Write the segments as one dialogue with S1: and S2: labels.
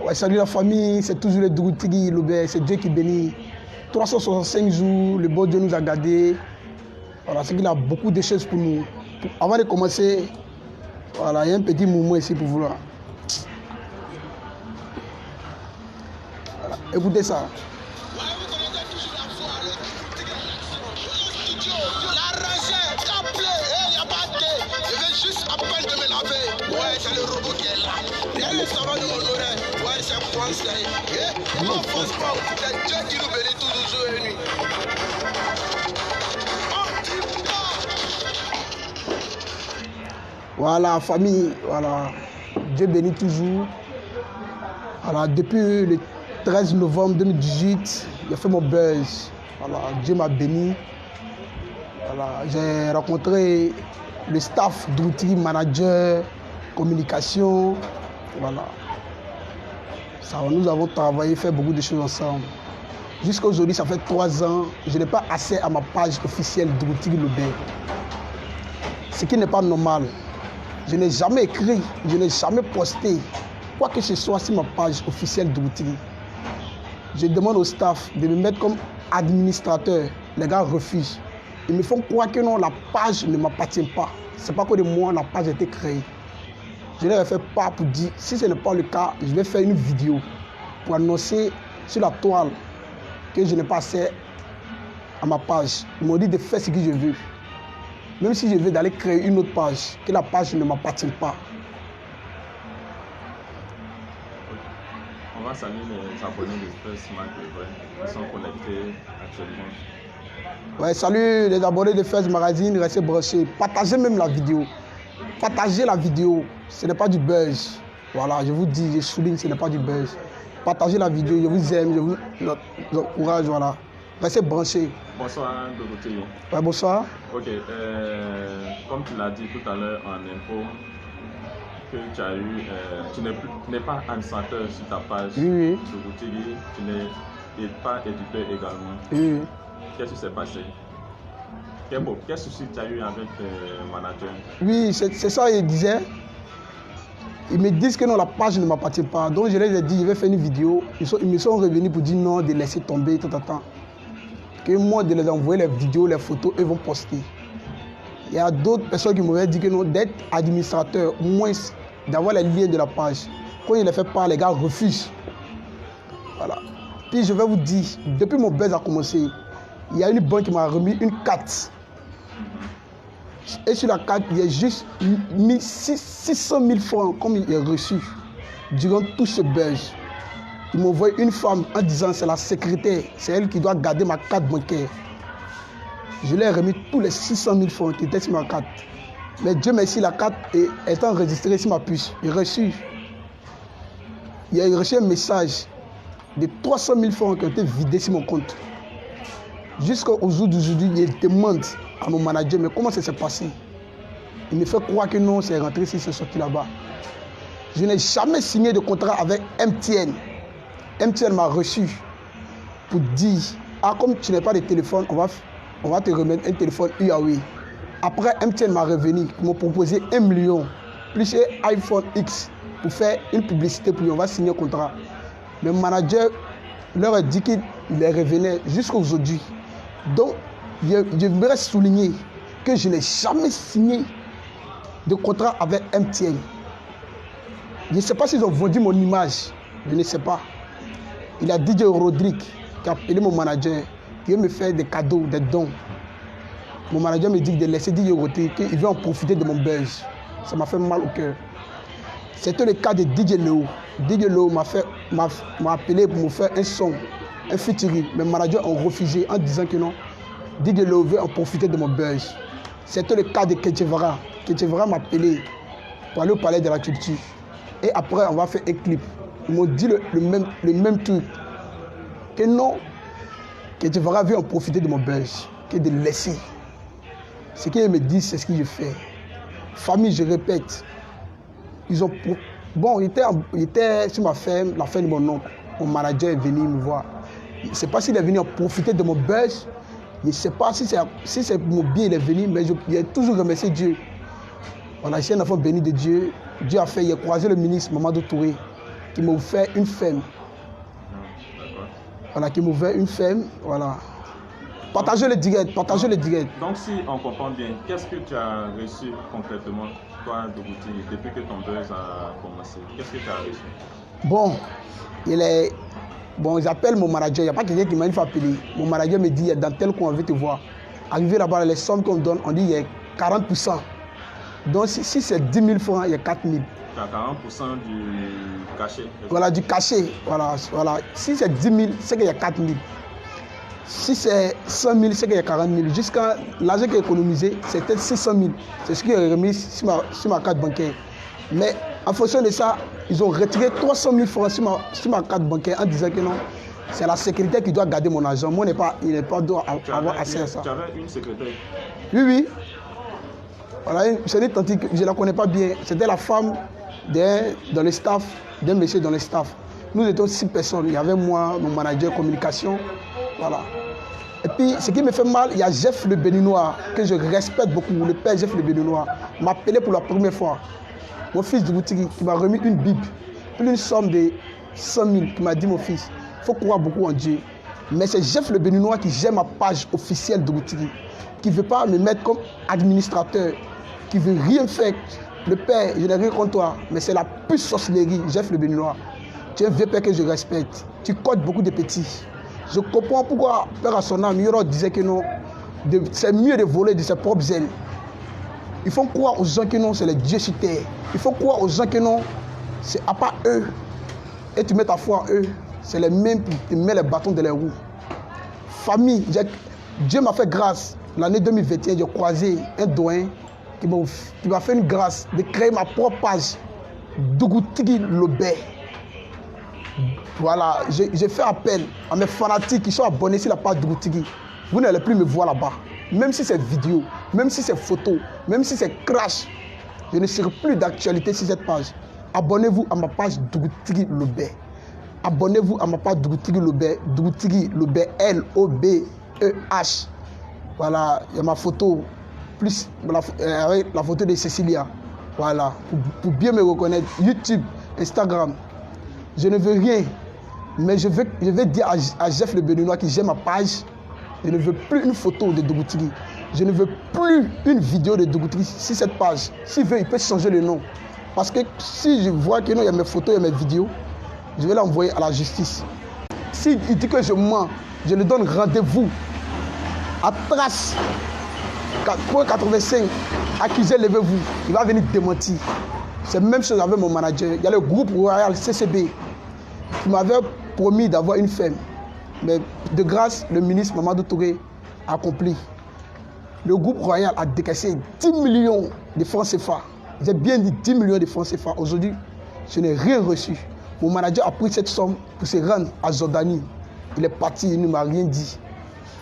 S1: Ouais, salut la famille, c'est toujours le Droutigui Lobé, c'est Dieu qui bénit. 365 jours, le bon Dieu nous a gardés. Voilà, c'est qu'il a beaucoup de choses pour nous. Avant de commencer, voilà, il y a un petit mouvement ici pour vous là. Voilà, écoutez ça.
S2: C'est le robot qui est là. Rien ne s'en va nous honorer. Ouais, c'est français. Et on fonce pas. C'est Dieu qui nous bénit tous jour et nuit.
S1: Voilà, famille, voilà. Dieu bénit toujours. Voilà, depuis le 13 novembre 2018, j'ai fait mon buzz. Voilà, Dieu m'a béni. Voilà, j'ai rencontré le staff d'outils, manager, communication. Voilà. Ça, nous avons travaillé, fait beaucoup de choses ensemble. Jusqu'à aujourd'hui, ça fait 3 ans, je n'ai pas accès à ma page officielle d'outils Lobé. Ce qui n'est pas normal. Je n'ai jamais écrit, je n'ai jamais posté quoi que ce soit sur ma page officielle d'outils. Je demande au staff de me mettre comme administrateur. Les gars refusent. Ils me font croire que non, la page ne m'appartient pas. C'est pas que de moi, la page a été créée. Je leur ai fait part pour dire, si ce n'est pas le cas, je vais faire une vidéo pour annoncer sur la toile que je n'ai pas accès à ma page. Ils m'ont dit de faire ce que je veux. Même si je veux d'aller créer une autre page, que la page ne m'appartient pas.
S3: On va saluer les abonnés de First Mag qui sont connectés actuellement.
S1: Ouais, salut les abonnés de First Magazine, restez branchés. Partagez même la vidéo. Partagez la vidéo. Ce n'est pas du buzz. Voilà, je vous dis, je souligne, ce n'est pas du buzz. Partagez la vidéo, je vous aime, je vous encourage, voilà. Restez branchés.
S3: Bonsoir, Dorothée.
S1: Ouais, bonsoir.
S3: Ok, comme tu l'as dit tout à l'heure en info, que tu as eu, tu n'es pas administrateur sur ta page
S1: Oui.
S3: sur Dorothée, tu n'es pas éditeur également.
S1: Oui.
S3: Qu'est-ce qui s'est passé? Quel souci tu as eu avec le manager?
S1: Oui, c'est ça, ils disaient. Ils me disent que non, la page ne m'appartient pas. Donc je leur ai dit, je vais faire une vidéo. Ils me sont revenus pour dire non, de laisser tomber, tout. Que moi, de les envoyer les vidéos, les photos, ils vont poster. Il y a d'autres personnes qui m'avaient dit que non, d'être administrateur, au moins d'avoir les liens de la page. Quand je les fais pas, les gars refusent. Voilà. Puis je vais vous dire, depuis mon buzz a commencé, il y a une banque qui m'a remis une carte. Et sur la carte, il y a juste mis 600 000 francs comme il est reçu durant tout ce buzz. Ils m'ont envoyé une femme en disant c'est la secrétaire, c'est elle qui doit garder ma carte bancaire. Je lui ai remis tous les 600 000 francs qui étaient sur ma carte. Mais Dieu merci, la carte est enregistrée sur ma puce. Il a reçu un message de 300 000 francs qui ont été vidés sur mon compte. Jusqu'au jour d'aujourd'hui, il demande à mon manager, mais comment ça s'est passé? Il me fait croire que non, c'est rentré si c'est sorti là-bas. Je n'ai jamais signé de contrat avec MTN. MTN m'a reçu pour dire, ah, comme tu n'as pas de téléphone, on va te remettre un téléphone Huawei. Après, MTN m'a revenu, ils m'ont proposé 1 million, plus un iPhone X pour faire une publicité pour lui, on va signer un contrat. Le manager leur a dit qu'il les revenait jusqu'à aujourd'hui. Donc, je voudrais souligner que je n'ai jamais signé de contrat avec MTN. Je ne sais pas s'ils ont vendu mon image, je ne sais pas. Il y a DJ Rodrigue qui a appelé mon manager, qui veut me faire des cadeaux, des dons. Mon manager me dit de laisser DJ Rodrigue, qu'il veut en profiter de mon buzz. Ça m'a fait mal au cœur. C'était le cas de DJ Léo. DJ Léo m'a appelé pour me faire un son, un featuring. Mes managers ont refusé en disant que non. DJ Léo veut en profiter de mon buzz. C'était le cas de Ketchevara. Ketchevara m'a appelé pour aller au palais de la culture. Et après, on va faire un clip. Ils m'ont dit le même truc. Que non, Ketchevara veut en profiter de mon buzz. Que de laisser. Ce qu'ils me disent, c'est ce que je fais. Famille, je répète. Ils ont... Bon, il était sur ma ferme, la ferme de mon oncle. Mon manager est venu me voir. Je ne sais pas s'il est venu en profiter de mon buzz. Je ne sais pas si c'est mon bien il est venu, mais j'ai toujours remercié Dieu. On a été un enfant béni de Dieu. Dieu a fait, il a croisé le ministre Mamadou Touré. qui m'a offert une ferme. Voilà, qui m'a offert une ferme. Voilà. Partagez le direct, partagez le direct.
S3: Donc, si on comprend bien, qu'est-ce que tu as reçu concrètement, toi, Dougouti, depuis que ton buzz a commencé? Qu'est-ce que tu as reçu?
S1: Bon, j'appelle mon manager. Il n'y a pas quelqu'un qui m'a une fois appelé. Mon manager me dit, dans tel coin, on veut te voir. Arrivé là-bas, les sommes qu'on donne, on dit, il y a 40%. Donc, si c'est 10 000 francs, il y a 4 000.
S3: Tu as 40% du cachet.
S1: Voilà, du cachet. Voilà. Si c'est 10 000, c'est qu'il y a 4 000. Si c'est 100 000, c'est qu'il y a 40 000. Jusqu'à l'argent qui est économisé, c'était 600 000. C'est ce qui est remis sur ma carte bancaire. Mais en fonction de ça, ils ont retiré 300 000 francs sur ma carte bancaire en disant que non, c'est la sécurité qui doit garder mon argent. Moi, il n'est pas doit avoir accès à ça.
S3: Tu avais une secrétaire?
S1: Oui. Voilà, c'est une tante, je ne la connais pas bien. C'était la femme dans le staff, d'un monsieur dans le staff. Nous étions 6 personnes. Il y avait moi, mon manager communication. Voilà. Et puis, ce qui me fait mal, il y a Jeff le Béninois, que je respecte beaucoup, le père Jeff le Béninois, m'a appelé pour la première fois. Mon fils Dougouti, qui m'a remis une Bible, plus une somme de 100 000, qui m'a dit, mon fils, il faut croire beaucoup en Dieu. Mais c'est Jeff le Béninois qui gère ma page officielle Dougouti, qui ne veut pas me mettre comme administrateur, qui ne veut rien faire. Le père, je n'ai rien contre toi, mais c'est la pure sorcellerie, Jeff le Béninois. Tu es un vieux père que je respecte. Tu codes beaucoup de petits. Je comprends pourquoi Père à son âme, Yoro disait que non, c'est mieux de voler de ses propres ailes. Il faut croire aux gens que non, c'est les dieux sur terre. Il faut croire aux gens que non, c'est à part eux. Et tu mets ta foi en eux, c'est les mêmes qui te mettent les bâtons dans les roues. Famille, Dieu m'a fait grâce. L'année 2021, j'ai croisé un doyen qui m'a fait une grâce de créer ma propre page, Dougouti Lobé. Voilà, j'ai fait appel à mes fanatiques qui sont abonnés sur la page Dougouti. Vous n'allez plus me voir là-bas. Même si c'est vidéo, même si c'est photo, même si c'est crash, je ne serai plus d'actualité sur cette page. Abonnez-vous à ma page Dougouti Lobé. Abonnez-vous à ma page Dougouti Lobé. Dougouti Lobé, L-O-B-E-H. Voilà, il y a ma photo, plus avec la photo de Cécilia. Voilà, pour bien me reconnaître. YouTube, Instagram. Je ne veux rien, mais je vais dire à Jeff le Béninois qui gère ma page, je ne veux plus une photo de Dougouti. Je ne veux plus une vidéo de Dougouti sur cette page. S'il veut, il peut changer le nom. Parce que si je vois que non, il y a mes photos et mes vidéos, je vais l'envoyer à la justice. S'il dit que je mens, je lui donne rendez-vous à Trace 4.85, accusé, levez-vous. Il va venir démentir. C'est la même chose avec mon manager. Il y a le groupe Royal CCB qui m'avait promis d'avoir une ferme. Mais de grâce, le ministre Mamadou Touré a accompli. Le groupe Royal a décaissé 10 millions de francs CFA. J'ai bien dit 10 millions de francs CFA. Aujourd'hui, je n'ai rien reçu. Mon manager a pris cette somme pour se rendre à Jordanie. Il est parti, il ne m'a rien dit.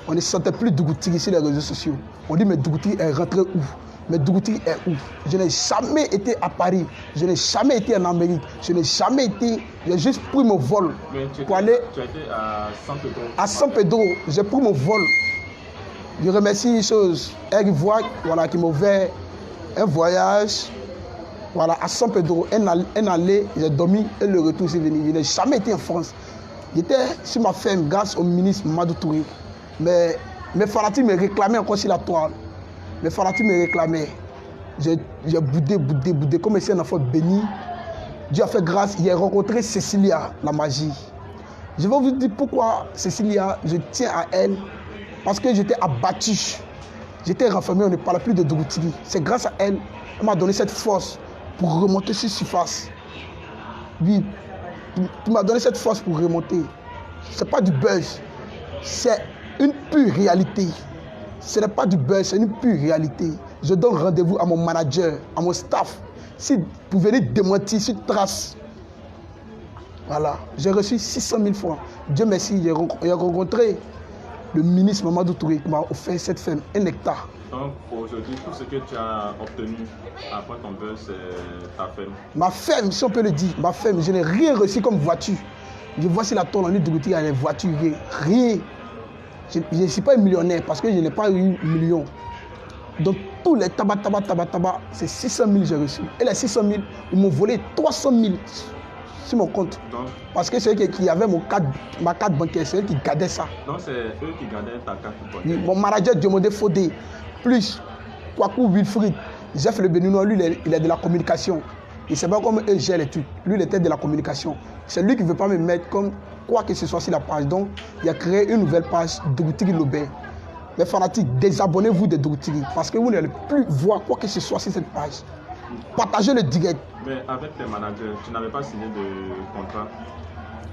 S1: On ne sentait plus Dougouti sur les réseaux sociaux. On dit, mais Dougouti est rentré où? Mais Dougouti est où? Je n'ai jamais été à Paris. Je n'ai jamais été en Amérique. Je n'ai jamais été... J'ai juste pris mon vol pour aller...
S3: Tu as été à San Pedro.
S1: À San Pedro, j'ai pris mon vol. Je remercie une chose, Air Ivoire, voilà, qui m'a ouvert un voyage, voilà, à San Pedro, un aller, j'ai dormi et le retour c'est venu. Je n'ai jamais été en France. J'étais sur ma ferme grâce au ministre Mamadou Touré. Mais mes fanatiques me réclamaient encore sur la toile. Mes fanatiques me réclamaient. J'ai boudé, comme c'est un enfant béni. Dieu a fait grâce, il a rencontré Cécilia, la magie. Je vais vous dire pourquoi Cécilia, je tiens à elle. Parce que j'étais abattu. J'étais renfermé, on ne parlait plus de Dougouti. C'est grâce à elle, elle m'a donné cette force pour remonter sur surface. Oui, tu m'as donné cette force pour remonter. Ce n'est pas du buzz. C'est une pure réalité. Ce n'est pas du buzz, c'est une pure réalité. Je donne rendez-vous à mon manager, à mon staff. Si vous venez démentir sur trace, voilà, j'ai reçu 600 000 francs. Dieu merci, j'ai rencontré le ministre Mamadou Touré qui m'a offert cette ferme, un hectare.
S3: Donc aujourd'hui, tout ce que tu as obtenu après ton buzz, c'est ta ferme. Ma
S1: ferme, si on peut le dire, ma ferme, je n'ai rien reçu comme voiture. Je vois si la tonne en Dougouti, il y a des voitures, rien. Je ne suis pas un millionnaire parce que je n'ai pas eu 1 million. Donc tous les tabac, c'est 600 000 que j'ai reçu. Et les 600 000, ils m'ont volé 300 000 sur mon compte.
S3: Donc,
S1: Parce que c'est eux qui avaient ma carte bancaire, c'est eux qui gardaient ça.
S3: donc c'est eux qui gardaient ta carte bancaire.
S1: Oui, mon manager Diomodé Fodé, plus Kwaku Wilfried, Jeff Le Béninois, lui il est de la communication. Il ne sait pas comment eux gèrent les trucs. Lui il était de la communication. C'est lui qui ne veut pas me mettre comme quoi que ce soit sur la page. Donc il a créé une nouvelle page, Dougoutigui Lobert. Les fanatiques, désabonnez-vous de Dougoutigui parce que vous n'allez plus voir quoi que ce soit sur cette page. Partagez le direct.
S3: Mais avec tes managers, tu n'avais pas signé de contrat.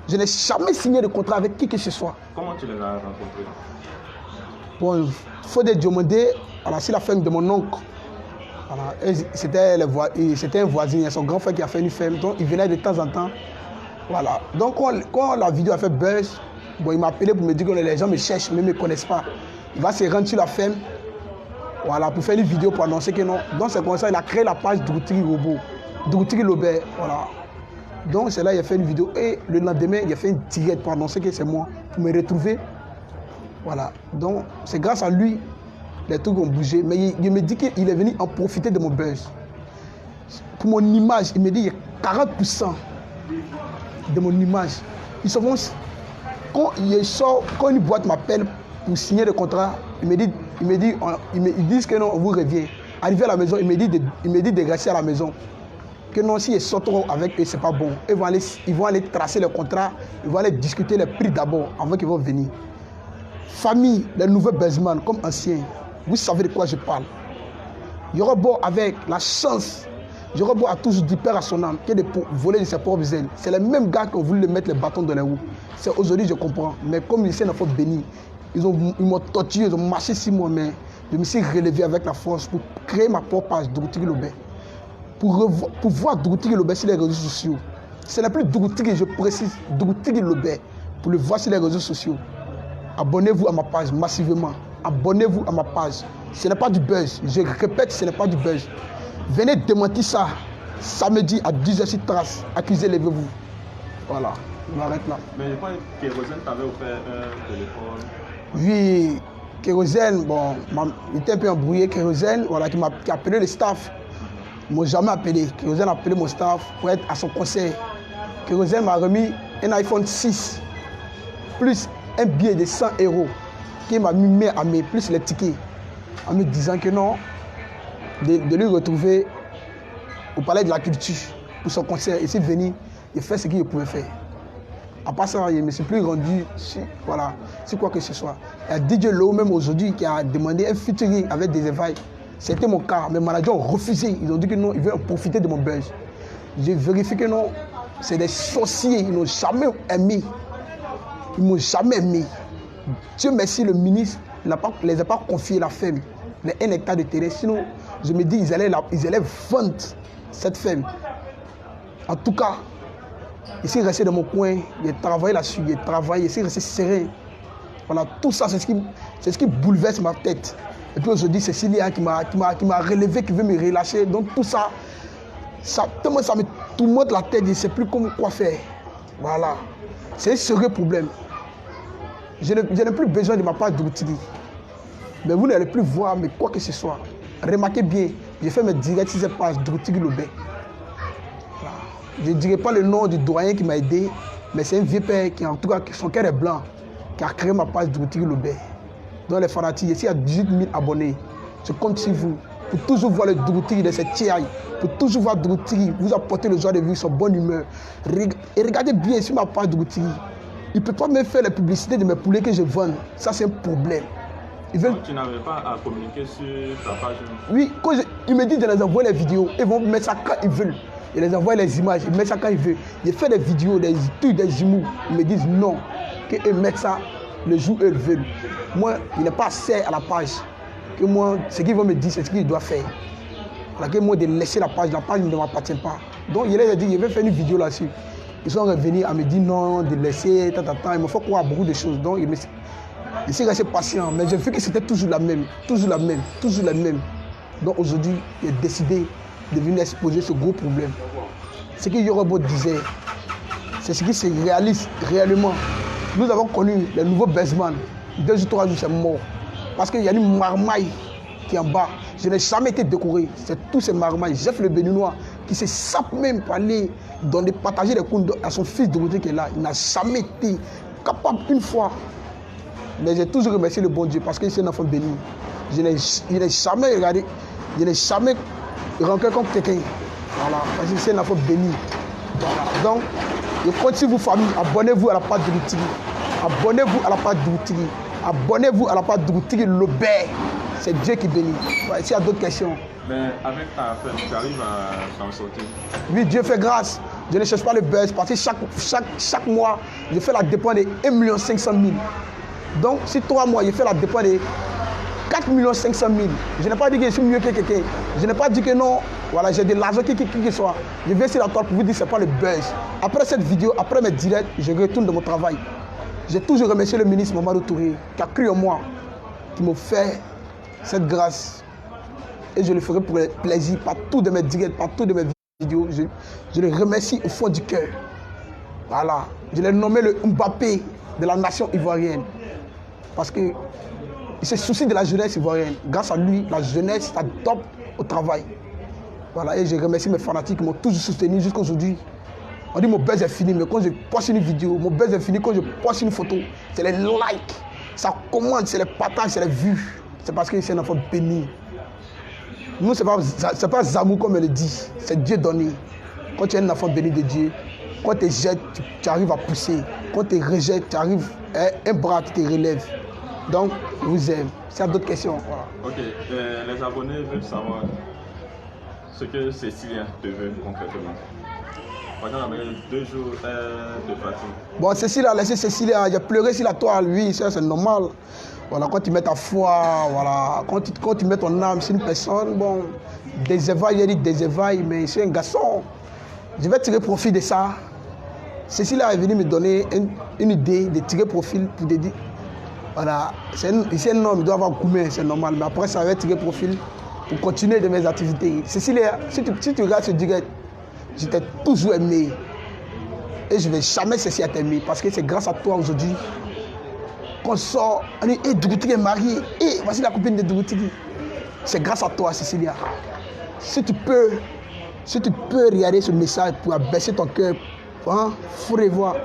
S1: Je n'ai jamais signé de contrat avec qui que ce soit.
S3: Comment tu les as rencontrés?
S1: Bon, Fodé Diomodé, voilà, c'est la femme de mon oncle. Voilà, c'était un voisin, il y a son grand frère qui a fait une ferme, donc il venait de temps en temps. Voilà. Donc quand la vidéo a fait buzz, bon, il m'a appelé pour me dire que les gens me cherchent, mais ne me connaissent pas. Il va se rendre sur la ferme, voilà, pour faire une vidéo pour annoncer que non. Donc c'est comme ça, il a créé la page Dougoutigui Robot, Dougoutigui Lobert, voilà. Donc c'est là il a fait une vidéo et le lendemain il a fait une direct pour annoncer que c'est moi, pour me retrouver. Voilà. Donc c'est grâce à lui les trucs ont bougé, mais il me dit qu'il est venu en profiter de mon buzz. Pour mon image, il me dit il y a 40% de mon image. Ils se font, quand une boîte m'appelle pour signer le contrat, ils disent que non, on vous revient. Arrivé à la maison, il me dit de rester à la maison. Que non, si ils sortent avec eux, c'est pas bon. Ils vont aller tracer le contrat, ils vont aller discuter les prix d'abord avant qu'ils vont venir. Famille, les nouveaux buzzman comme anciens, vous savez de quoi je parle. Yorobo avec la chance, Yorobo a toujours dit père à son âme que de voler de ses propres ailes. C'est les mêmes gars qui ont voulu mettre les bâtons dans les roues. C'est aujourd'hui je comprends. Mais comme ils s'en font béni, ils m'ont torturé, ils ont marché 6 mois, mais je me suis relevé avec la force pour créer ma propre page Dougoutigui Lobert. Pour voir Dougoutigui Lobert sur les réseaux sociaux. Ce n'est plus Dougoutigui, je précise, Dougoutigui Lobert, pour le voir sur les réseaux sociaux. Abonnez-vous à ma page massivement. Abonnez-vous à ma page. Ce n'est pas du buzz. Je répète, ce n'est pas du buzz. Venez démentir ça samedi à 10h sur Trace. Accusez, levez-vous. Voilà, on arrête là.
S3: Mais je crois que Kérosène t'avait offert un téléphone.
S1: Oui, Kérosène, bon, il était un peu embrouillé. Kérosène, voilà, qui a appelé le staff. Ils ne m'ont jamais appelé. Kérosène a appelé mon staff pour être à son conseil. Kérosène m'a remis un iPhone 6 plus un billet de 100 € qui m'a mis main à main, plus les tickets, en me disant que non, de lui retrouver au Palais de la Culture pour son concert. Ici venu, il fait ce qu'il pouvait faire. À part ça, je ne me suis plus rendu sur, voilà, sur quoi que ce soit. Il y a DJ Low même aujourd'hui qui a demandé un featuring avec des évails. C'était mon cas. Mes managers ont refusé. Ils ont dit que non, ils veulent profiter de mon buzz. J'ai vérifié que non, c'est des sorciers. Ils n'ont jamais aimé. Ils ne m'ont jamais aimé. Dieu merci, le ministre ne les a pas confié la ferme, les 1 hectare de terrain. Sinon, je me dis, ils allaient vendre cette ferme. En tout cas, je suis resté dans mon coin, j'ai travaillé là-dessus, je suis resté serein. Voilà, tout ça, c'est ce qui bouleverse ma tête. Et puis aujourd'hui, c'est Cécilia qui m'a relevé, qui veut me relâcher. Donc tout ça, tellement ça me tourmente la tête, je ne sais plus quoi faire. Voilà. C'est un sérieux problème. Je n'ai plus besoin de ma part d'outils. Mais vous n'allez plus voir, mais quoi que ce soit. Remarquez bien, j'ai fait mes directs sur cette page Dougoutigui Lobert. Voilà. Je ne dirai pas le nom du doyen qui m'a aidé, mais c'est un vieux père qui, en tout cas, son cœur est blanc, qui a créé ma page Dougoutigui Lobert. Dans les fanatiques, ici il y a 18 000 abonnés. Je compte sur vous pour toujours voir le Dougoutigui de cette tiaille, pour toujours voir Dougoutigui vous apporter le joie de vivre, son bonne humeur. Et regardez bien sur ma page Dougoutigui. Il ne peut pas me faire la publicité de mes poulets que je vends. Ça, c'est un problème.
S3: Donc, tu n'avais pas à communiquer sur ta page?
S1: Oui, quand ils me disent de les envoyer les vidéos, ils vont mettre ça quand ils veulent. Ils les envoient les images, ils mettent ça quand ils veulent. J'ai fait des vidéos, des trucs, des humours. Ils me disent non, qu'ils mettent ça le jour où ils veulent. Moi, il n'est pas assez à la page. Que moi, ce qu'ils vont me dire, c'est ce qu'ils doivent faire. Alors que moi, de laisser la page ne m'appartient pas. Donc, il a dit, je vais faire une vidéo là-dessus. Ils sont revenus à me dire non, de laisser, il me faut croire beaucoup de choses. Donc, je suis resté patient, mais j'ai vu que c'était toujours la même. Donc, aujourd'hui, j'ai décidé de venir exposer ce gros problème. Ce que Yorobo disait, c'est ce qui se réalise réellement. Nous avons connu les nouveaux buzzman. 2 ou 3 jours, c'est mort. Parce qu'il y a une marmaille qui est en bas. Je n'ai jamais été décoré. C'est tous ces marmailles. Jeff Le Béninois qui se sape même pour aller partager des comptes à son fils de côté qui est là. Il n'a jamais été capable une fois. Mais j'ai toujours remercié le bon Dieu parce que c'est un enfant béni. Je n'ai jamais regardé, je n'ai jamais rencontré contre quelqu'un. Voilà, parce que c'est un enfant béni. Voilà. Donc, je compte sur vous, famille. Abonnez-vous à la page de Dougou. Abonnez-vous à la page de Dougou. Abonnez-vous à la page de Dougou Lobert. C'est Dieu qui bénit. Ouais, s'il y a d'autres questions.
S3: Mais avec ta femme, tu arrives à t'en sortir?
S1: Oui, Dieu fait grâce. Je ne cherche pas le buzz parce que chaque mois, je fais la dépense de 1 500 000. Donc, si 3 mois, je fais la dépense de 4 500 000. Je n'ai pas dit que je suis mieux que quelqu'un. Je n'ai pas dit que non. Voilà, j'ai de l'argent qui soit. Je viens sur la toile pour vous dire que ce n'est pas le buzz. Après cette vidéo, après mes directs, je retourne dans mon travail. J'ai toujours remercié le ministre Mamadou Touré qui a cru en moi, qui m'a fait cette grâce. Et je le ferai pour le plaisir, partout de mes directs, partout de mes vidéos. Je le remercie au fond du cœur. Voilà. Je l'ai nommé le Mbappé de la nation ivoirienne. Parce qu'il se soucie de la jeunesse ivoirienne. Grâce à lui, la jeunesse s'adopte au travail. Voilà. Et je remercie mes fanatiques qui m'ont toujours soutenu jusqu'à aujourd'hui. On dit mon buzz est fini, mais quand je poste une vidéo, mon buzz est fini quand je poste une photo. C'est les likes, ça commente, c'est les partages, c'est les vues. C'est parce que c'est un enfant béni. Nous, ce n'est pas Zamou comme elle le dit, c'est Dieu donné. Quand tu es un enfant béni de Dieu, quand tu te jettes, tu arrives à pousser. Quand tu te rejettes, tu arrives un bras qui te relève. Donc, je vous aime. S'il y a d'autres questions. Voilà.
S3: Ok, les abonnés veulent savoir ce que Cécilia te veut concrètement. Par exemple, avec 2 jours de fatigue. Bon,
S1: Cécilia, laissez Cécilia, j'ai pleuré sur la toile, oui, ça c'est normal. Voilà, quand tu mets ta foi, voilà, quand tu mets ton âme sur une personne, bon, des évailles, il dit des évailles, mais c'est un garçon. Je vais tirer profit de ça. Cécilia est venue me donner une idée de tirer profit pour te dire, voilà, c'est un homme, il doit avoir gourmet, c'est normal, mais après ça va tirer profil pour continuer de mes activités. Cécilia, si tu regardes ce direct, je t'ai toujours aimé. Et je ne vais jamais cesser à t'aimer parce que c'est grâce à toi aujourd'hui qu'on sort. On dit, Dougou est marié. Voici la copine de Dougou. C'est grâce à toi, Cécilia. Si tu peux regarder ce message pour abaisser ton cœur, hein, faut revoir.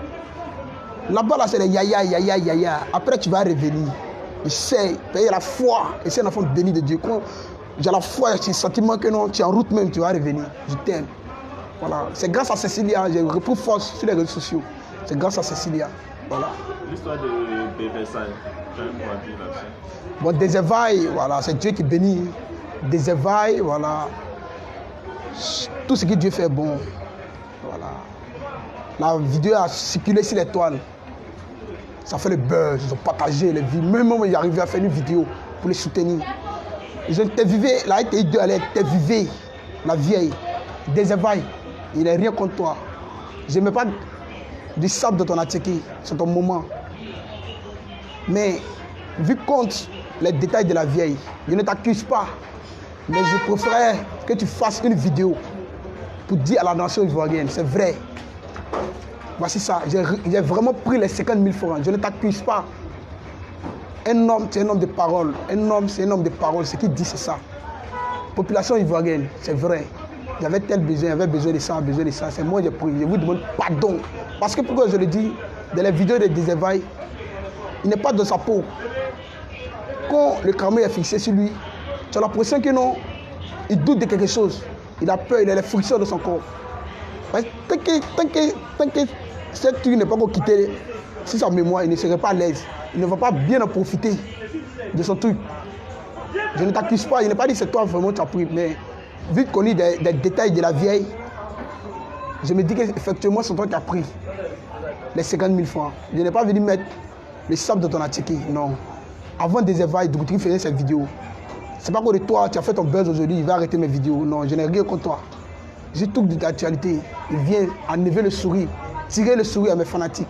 S1: Là-bas, là, c'est les yaya. Après, tu vas revenir. Je sais, il y a la foi. Et c'est un enfant béni de Dieu. Quand j'ai la foi, j'ai le sentiment que non, tu es en route même, tu vas revenir. Je t'aime. Voilà. C'est grâce à Cécilia, j'ai repris force sur les réseaux sociaux. C'est grâce à Cécilia. Voilà.
S3: L'histoire de Versailles, tu as un mot à dire là-dessus?
S1: Bon, des éveils, voilà, c'est Dieu qui bénit. Des éveils, voilà. Tout ce que Dieu fait bon. Voilà. La vidéo a circulé sur les toiles. Ça fait le buzz, ils ont partagé les vues. Même moi, j'ai arrivé à faire une vidéo pour les soutenir. Ils ont interviewé, la RTI2 allait interviewer la vieille. Des éveils. Il n'est rien contre toi. Je ne mets pas du sable de ton attiqué, c'est ton moment. Mais vu compte les détails de la vieille, je ne t'accuse pas. Mais je préférerais que tu fasses une vidéo pour dire à la nation ivoirienne, c'est vrai. Voici ça, j'ai vraiment pris les 50 000 francs. Je ne t'accuse pas. Un homme, c'est un homme de parole. Un homme, c'est un homme de parole. Ce qu'il dit, c'est ça. Population ivoirienne, c'est vrai. J'avais tel besoin, j'avais besoin de ça, C'est moi qui ai pris. Je vous demande pardon. Parce que pourquoi je le dis, dans les vidéos de Désévail, il n'est pas dans sa peau. Quand le caméra est fixé sur lui, tu as l'impression que non, il doute de quelque chose. Il a peur, il a les frictions de son corps. Tant que cette truc n'est pas encore quitté sur sa mémoire, il ne serait pas à l'aise. Il ne va pas bien en profiter de son truc. Je ne t'accuse pas, je n'ai pas dit que c'est toi vraiment qui as pris, mais vu qu'on lit des détails de la vieille, je me dis qu'effectivement c'est toi qui as pris les 50 000 francs. Je n'ai pas venu mettre le sable dans ton attiqué, non. Avant des éveils, Dougou faisait cette vidéo. C'est pas que de toi, tu as fait ton buzz aujourd'hui, il va arrêter mes vidéos. Non, je n'ai rien contre toi. J'ai tout de l'actualité. Il vient enlever le sourire, tirer le sourire à mes fanatiques.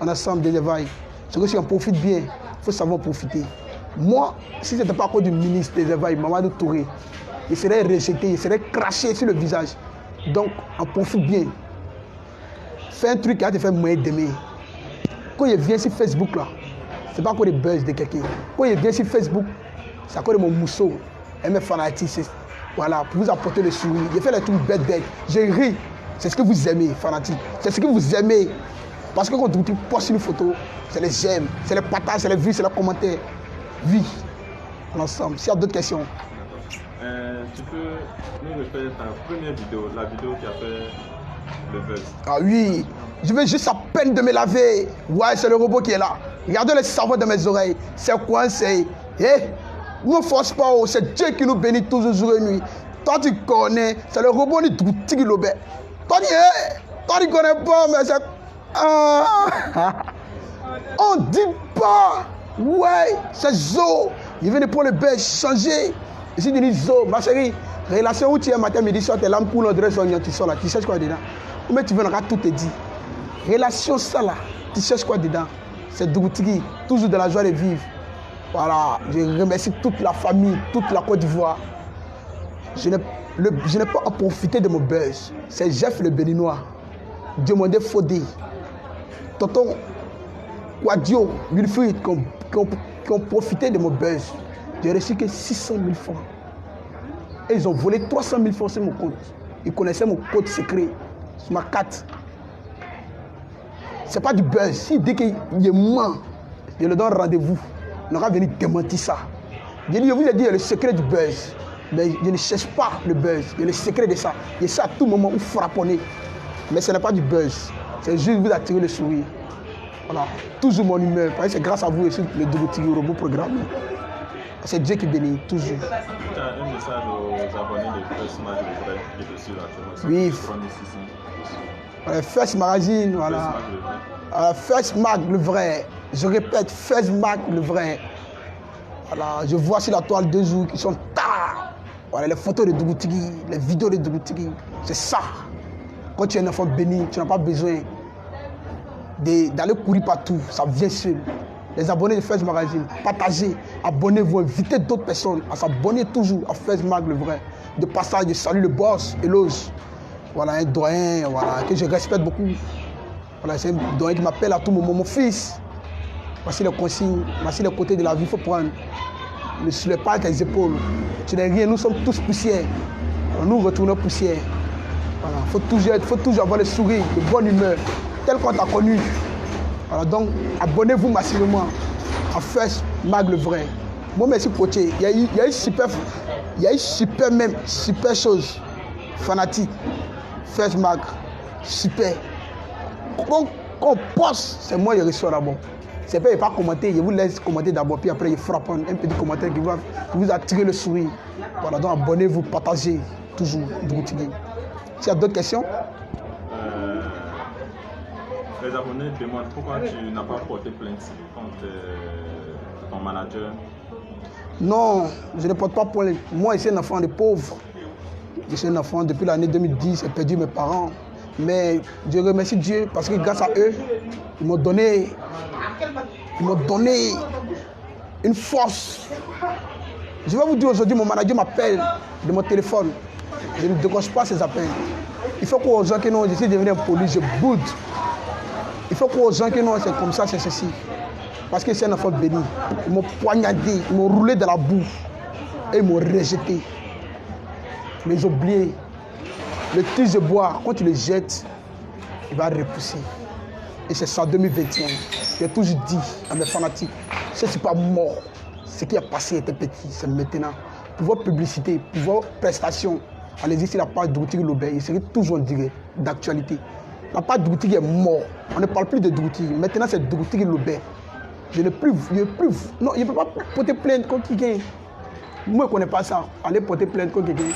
S1: On ensemble des éveils. C'est que si on profite bien, il faut savoir profiter. Moi, si ce n'était pas à cause du ministre des éveils, Mamadou Touré, il serait rejeté, il serait craché sur le visage. Donc, on profite bien. Fais un truc qui va te faire moyen d'aimer. Quand il vient sur Facebook, là, c'est pas à cause des buzz de quelqu'un. Quand il vient sur Facebook, c'est à cause de mon mousseau et mes fanatiques. Voilà, pour vous apporter le sourire. J'ai fait les trucs bêtes. J'ai ri. C'est ce que vous aimez, fanatique. C'est ce que vous aimez. Parce que quand tu postes une photo, c'est les j'aime, c'est les partages, c'est les vues, c'est les commentaires. Vie. L'ensemble. S'il y a d'autres questions.
S3: Tu peux nous refaire ta première vidéo, la vidéo qui a fait le buzz.
S1: Ah oui, je vais juste à peine de me laver. Ouais, c'est le robot qui est là. Regardez le savon de mes oreilles. C'est coincé. Ne me force pas, oh. C'est Dieu qui nous bénit toujours jour et nuit. Toi, tu connais, c'est le robot du Tigui Lobé. Toi, tu connais pas, mais c'est... On dit pas. Ouais, c'est Zo. Il vient de prendre le buzz, changer. Ici, il dit Zo, ma chérie, relation où tu es matin, midi, soir, tes lames coulent, on dirait soignant, tu sors là, tu cherches quoi dedans? Mais tu veux, on a tout te dit. Relation ça là, tu cherches quoi dedans? C'est Dougoutigui, toujours de la joie de vivre. Voilà, je remercie toute la famille, toute la Côte d'Ivoire. Je n'ai pas à profiter de mon buzz. C'est Jeff le Béninois, Diomandé Fodé, Tonton Quadio, Wilfried qui ont profité de mon buzz. J'ai reçu que 600 000 francs. Et ils ont volé 300 000 francs sur mon compte. Ils connaissaient mon code secret sur ma carte. Ce n'est pas du buzz. S'il dit qu'il ment, je leur donne rendez-vous. On aura venu démentir ça. Je vous ai dit le secret du buzz. Mais je ne cherche pas le buzz. Il y a le secret de ça. Il y a ça à tout moment où frapponner. Mais ce n'est pas du buzz. C'est juste vous attirer le sourire. Voilà. Toujours mon humeur. Parce que c'est grâce à vous aussi le Dougoutigui Robot programme. C'est Dieu qui bénit, toujours.
S3: Tu as un message aux abonnés de First Mag le vrai qui est dessus là.
S1: Oui. First Magazine, voilà. First Mag le vrai. Je répète, First Mag le vrai. Voilà, je vois sur la toile 2 jours qui sont tard. Voilà, les photos de Dougoutigui, les vidéos de Dougoutigui. C'est ça. Quand tu es un enfant béni, tu n'as pas besoin d'aller courir partout. Ça vient seul. Les abonnés de First Magazine, partagez, abonnez-vous, invitez d'autres personnes à s'abonner toujours à First Mag le vrai. De passage, je salue le boss, Eloge. Voilà, un doyen, voilà, que je respecte beaucoup. Voilà, c'est un doyen qui m'appelle à tout moment, mon fils. Voici les consignes, voici les côtés de la vie, il faut prendre. Ne soulève pas tes épaules. Tu n'es rien, nous sommes tous poussière. Nous retournons poussière. Voilà, il faut toujours avoir le sourire, de bonne humeur, tel qu'on t'a connu. Voilà, donc, abonnez-vous massivement à First Mag le vrai. Moi, merci Potier. Il y a eu super chose. Fanatique. First Mag. Super. Donc, quand on poste, c'est moi qui reçois d'abord. C'est pas, il pas commenter, je vous laisse commenter d'abord, puis après, il frappe un petit commentaire qui va vous attirer le sourire. Voilà, donc abonnez-vous, partagez, toujours, Dougoutigui. S'il y a d'autres questions?
S3: Les abonnés demandent pourquoi tu n'as pas porté plainte contre ton manager.
S1: Non, je ne porte pas plainte. Moi, je suis un enfant de pauvre. Je suis un enfant depuis l'année 2010, j'ai perdu mes parents. Mais je remercie Dieu parce que grâce à eux, ils m'ont donné une force. Je vais vous dire aujourd'hui, mon manager m'appelle de mon téléphone. Je ne décroche pas ses appels. Il faut qu'aux gens qui non, je suis devenu un police, je boude. Il faut qu'aux gens qui non, c'est comme ça, c'est ceci. Parce que c'est un enfant béni. Ils m'ont poignardé, ils m'ont roulé dans la boue. Et ils m'ont rejeté. Mais j'ai oublié. Le tige de bois, quand tu le jettes, il va repousser. Et c'est ça, 2021. J'ai toujours dit à mes fanatiques, je ne suis pas mort. Ce qui a passé était petit, c'est maintenant. Pour votre publicité, pour vos prestations, allez-y sur la page Dougoutigui Lobé, il serait toujours en direct, d'actualité. La page Dougoutigui est morte. On ne parle plus de Dougoutigui. Maintenant, c'est Dougoutigui Lobé. Je ne peux non, je ne peux pas porter plainte contre quelqu'un. Moi, je ne connais pas ça. Allez porter plainte contre quelqu'un.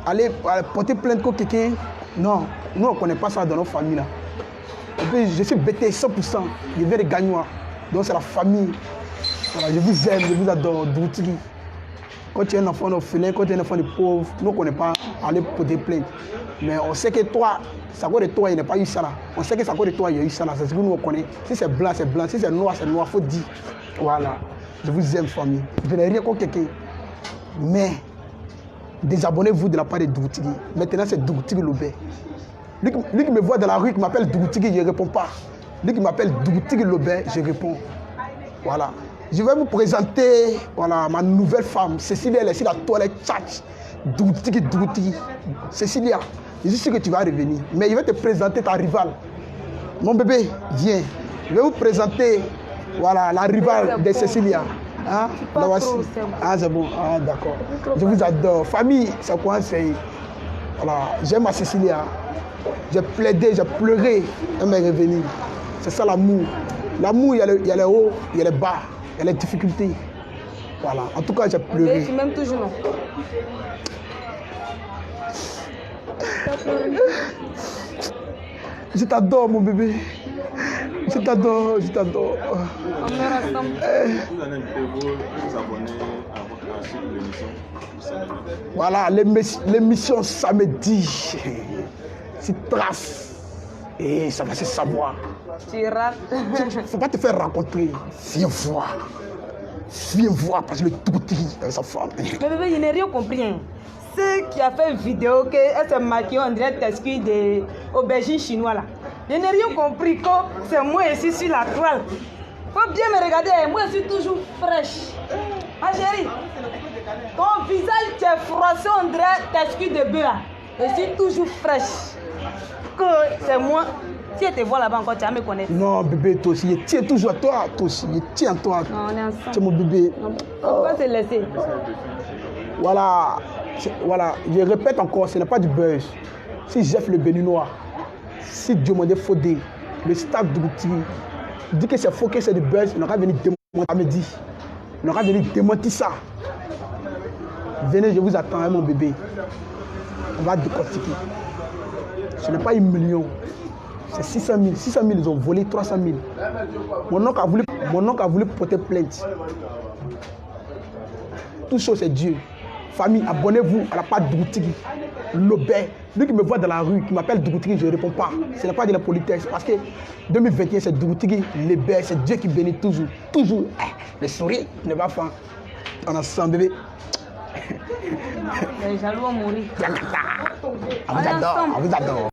S1: Aller porter plainte contre quelqu'un. Non, nous, on ne connaît pas ça dans nos familles. Là. Et puis, je suis bêté 100%. Je viens de Gagnois. Donc, c'est la famille. Voilà, je vous aime, je vous adore, Dougoutigui. Quand tu es un enfant d'orphelin, quand tu es un enfant de pauvre, nous, on ne connaît pas aller porter plainte. Mais on sait que toi, ça cause de toi, il n'y a pas eu ça là. On sait que ça cause de toi, il y a eu ça là. C'est ce que nous, on connaît. Si c'est blanc, c'est blanc. Si c'est noir, c'est noir. Il faut dire. Voilà. Je vous aime, famille. Je n'ai rien contre quelqu'un. Mais, désabonnez-vous de la part de Dougoutigui. Maintenant, c'est Dougoutigui Lobé. Lui qui me voit dans la rue, qui m'appelle Dougoutigui, je ne réponds pas. Lui qui m'appelle Dougoutigui Lobé, je réponds. Voilà. Je vais vous présenter voilà, ma nouvelle femme. Cécilia, elle est sur la toilette, tchatch. Doutiki. Cécilia, je suis sûr que tu vas revenir. Mais je vais te présenter ta rivale. Mon bébé, viens. Je vais vous présenter voilà, la rivale de Cécilia. Hein? La voici. Ah, c'est bon. Ah, d'accord. Je vous adore. Famille, c'est quoi? C'est... Voilà, j'aime ma Cécilia. J'ai plaidé, j'ai pleuré. Elle m'est revenue. C'est ça l'amour. L'amour, il y a les hauts, il y a les bas, il y a les difficultés. Voilà. En tout cas, j'ai pleuré.
S4: Tu m'aimes toujours, non?
S1: Je t'adore, mon bébé. Je t'adore, je t'adore.
S4: On meurt ensemble.
S3: Vous allez vous abonner à votre chaîne d'émission.
S1: Voilà, l'émission samedi. C'est trace. Et ça va se savoir.
S4: Tu rates.
S1: Il ne faut pas te faire rencontrer. Viens voir. Viens voir parce que le tout petit avec sa femme.
S4: Mais bébé, je n'ai rien compris. Hein. Ce qui a fait une vidéo qu'elle s'est maquillée, on dirait t'excuses des aubergines chinois là. Je n'ai rien compris que c'est moi ici sur la toile. Faut bien me regarder, moi je suis toujours fraîche. Ma chérie, ton visage t'est froissé, on dirait t'excuses de bœuf là. Je suis toujours fraîche. Que c'est moi. Si elle te voit là-bas encore, tu vas me connaître.
S1: Non, bébé, toi aussi, je tiens toujours à toi. Toi aussi, je tiens à toi.
S4: Non, on est ensemble.
S1: Tu es mon bébé.
S4: Pourquoi se laisser?
S1: Voilà, je répète encore, ce n'est pas du buzz. Si Jeff le Béninois, si Diomandé Fodé, le staff de Goutiri, dit que c'est faux, que c'est du buzz, il n'aura venu démentir. Il n'aura venu démentir ça. Venez, je vous attends, hein, mon bébé. On va décortiquer. Ce n'est pas 1 million, c'est 600 000. 600 000, ils ont volé 300 000. Mon oncle a voulu porter plainte. Tout chose, c'est Dieu. Famille, abonnez-vous à la page Dougoutigui. L'Aubert, lui qui me voit dans la rue, qui m'appelle Dougoutigui, je ne réponds pas. Ce n'est pas de la politesse. Parce que 2021, c'est Dougoutigui, l'Aubert, c'est Dieu qui bénit toujours. Toujours. Le sourire ne va pas. On a ensemble, bébé.
S4: Les jaloux vont mourir.
S1: On vous adore, on vous adore.